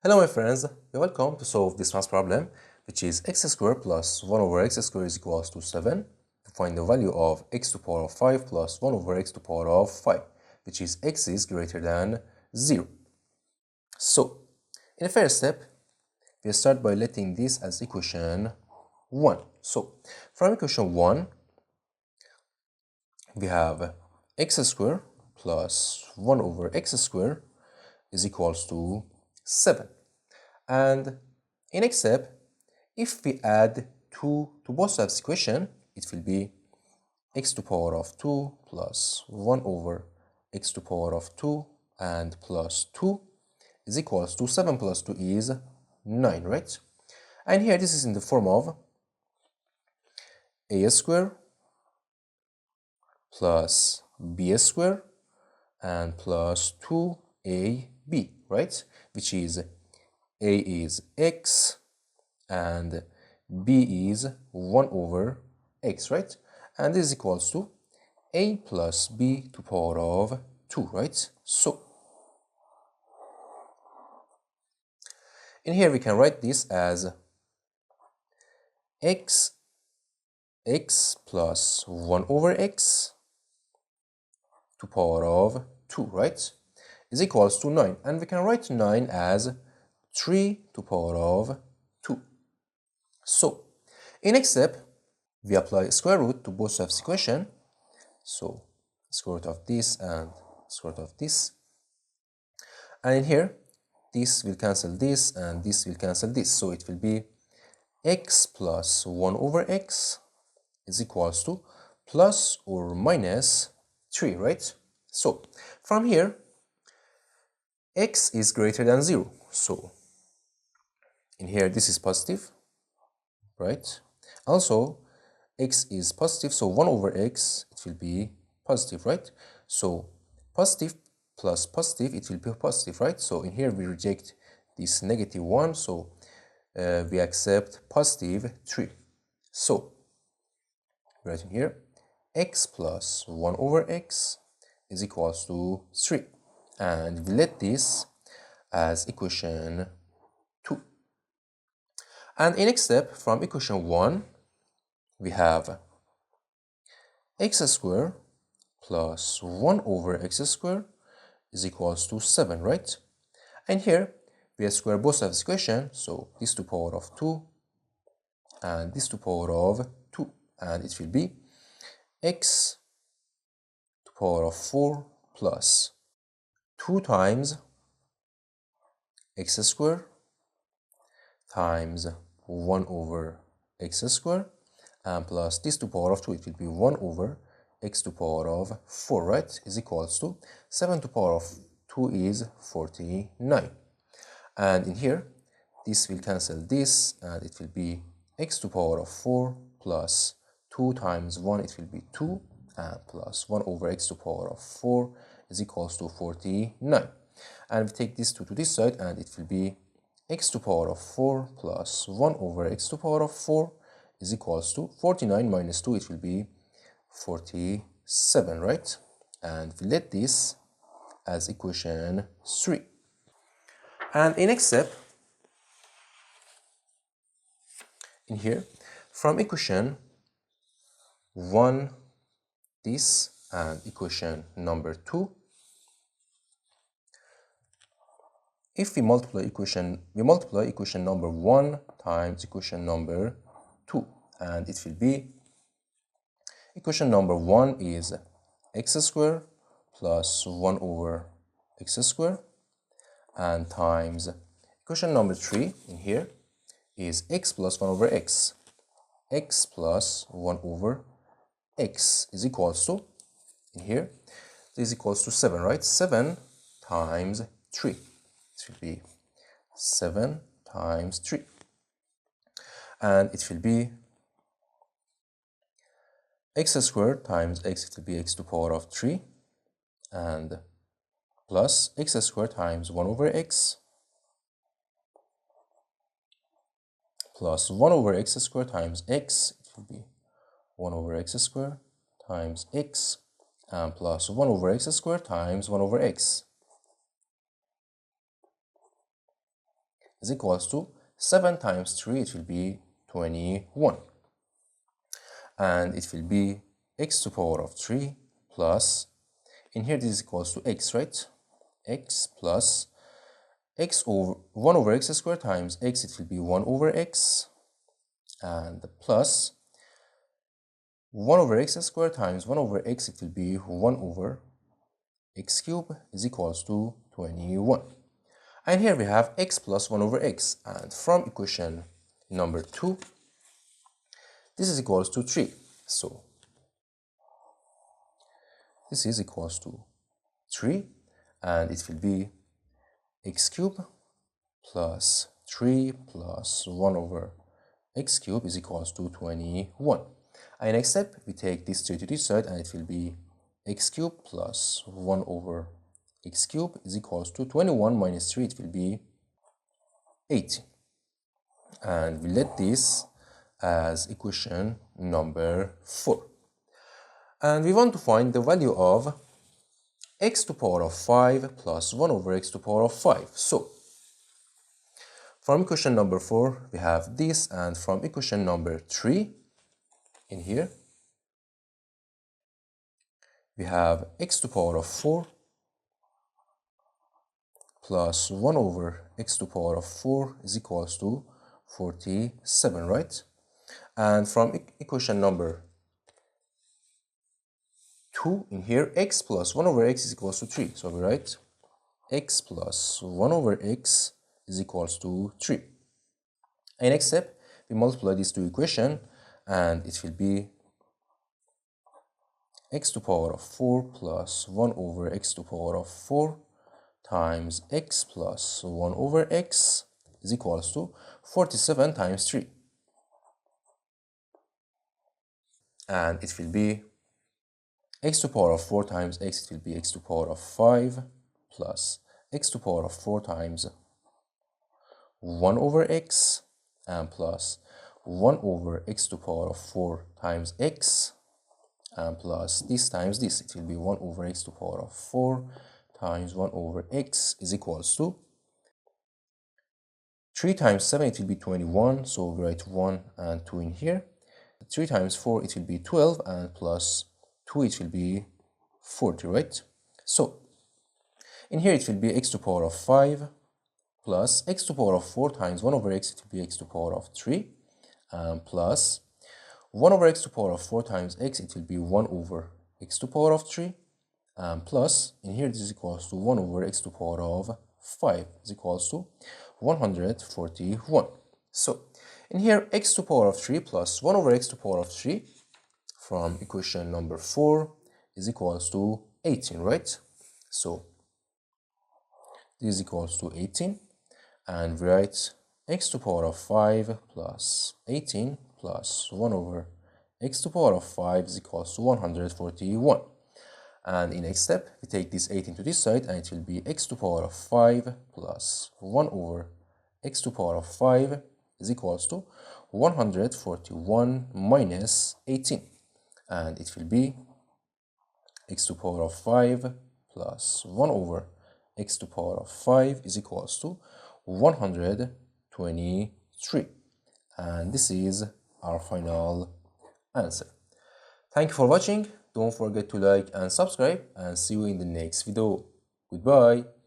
Hello my friends, you're welcome to solve this math problem, which is x squared plus 1 over x squared is equals to 7, to find the value of x to the power of 5 plus 1 over x to the power of 5, which is x is greater than 0. So, in the first step, we start by letting this as equation 1. So, from equation 1, we have x squared plus 1 over x squared is equals to 7. And in next step, if we add 2 to both sides of the equation, it will be x to the power of 2 plus 1 over x to the power of 2 and plus 2 is equals to 7 plus 2 is 9, right? And here this is in the form of a squared plus b squared and plus 2ab, right? Which is a is x and b is 1 over x, right? And this is equals to a plus b to the power of 2, right? So, in here we can write this as x plus 1 over x to the power of 2, right? Is equals to 9. And we can write 9 as 3 to the power of 2. So, in next step, we apply square root to both sides of the equation. So, square root of this and square root of this. And in here, this will cancel this and this will cancel this. So, it will be x plus 1 over x is equals to plus or minus 3, right? So, from here, x is greater than 0. So, in here, this is positive, right? Also, x is positive, so 1 over x, it will be positive, right? So, positive plus positive, it will be positive, right? So, in here, we reject this negative 1, so we accept positive 3. So, right in here, x plus 1 over x is equals to 3. And we let this as equation 2. And in next step, from equation 1, we have x squared plus 1 over x squared is equals to 7, right? And here, we square both sides of the equation, so this to the power of 2 and this to the power of 2. And it will be x to the power of 4 plus 2 times x squared times 1 over x squared and plus this to the power of 2, it will be 1 over x to the power of 4, right? Is equals to 7 to the power of 2 is 49. And in here, this will cancel this and it will be x to the power of 4 plus 2 times 1, it will be 2 and plus 1 over x to the power of 4 is equals to 49. And we take this 2 to this side and it will be x to the power of 4 plus 1 over x to the power of 4 is equals to 49 minus 2, it will be 47, right? And we let this as equation 3. And in next step, in here, from equation 1, this, and equation number 2, if we multiply equation number 1 times equation number 2, and it will be equation number 1 is x squared plus 1 over x squared and times equation number 3 in here is x plus 1 over x. X plus 1 over x is equals to, in here, this is equals to 7, right? 7 times 3. It will be 7 times 3. And it will be x squared times x, it will be x to the power of 3 and plus x squared times 1 over x plus 1 over x squared times x, it will be 1 over x squared times x and plus 1 over x squared times 1 over x. is equals to 7 times 3, it will be 21. And it will be x to the power of 3 plus, in here this is equals to x, right? X plus x over 1 over x squared times x, it will be 1 over x, and plus 1 over x squared times 1 over x, it will be 1 over x cubed is equals to 21. And here we have x plus 1 over x, and from equation number 2, this is equals to 3. So this is equals to 3, and it will be x cubed plus 3 plus 1 over x cubed is equals to 21. And next step, we take this 3 to this side, and it will be x cubed plus 1 over x cubed is equals to 21 minus 3, it will be 18. And we let this as equation number 4. And we want to find the value of x to the power of 5 plus 1 over x to the power of 5. So from equation number 4, we have this, and from equation number 3, in here, we have x to the power of 4 plus 1 over x to the power of 4 is equals to 47, right? And from equation number 2, in here, x plus 1 over x is equals to 3. So we write x plus 1 over x is equals to 3. And next step, we multiply these two equations, and it will be x to the power of 4 plus 1 over x to the power of 4 times x plus 1 over x is equals to 47 times 3. And it will be x to the power of 4 times x, it will be x to the power of 5 plus x to the power of 4 times 1 over x, and plus 1 over x to the power of 4 times x, and plus this times this, it will be 1 over x to the power of 4 times 1 over x is equals to 3 times 7, it will be 21, so we write 1 and 2 in here. 3 times 4, it will be 12, and plus 2, it will be 40, right? So in here, it will be x to the power of 5 plus x to the power of 4 times 1 over x, it will be x to the power of 3, and plus 1 over x to the power of 4 times x, it will be 1 over x to the power of 3, and plus, in here, this is equals to 1 over x to the power of 5 is equals to 141. So in here, x to the power of 3 plus 1 over x to the power of 3 from equation number 4 is equals to 18, right? So this is equals to 18, and we write x to the power of 5 plus 18 plus 1 over x to the power of 5 is equals to 141. And in next step, we take this 18 to this side, and it will be x to the power of 5 plus 1 over x to the power of 5 is equals to 141 minus 18. And it will be x to the power of 5 plus 1 over x to the power of 5 is equals to 123. And this is our final answer. Thank you for watching. Don't forget to like and subscribe, and see you in the next video. Goodbye.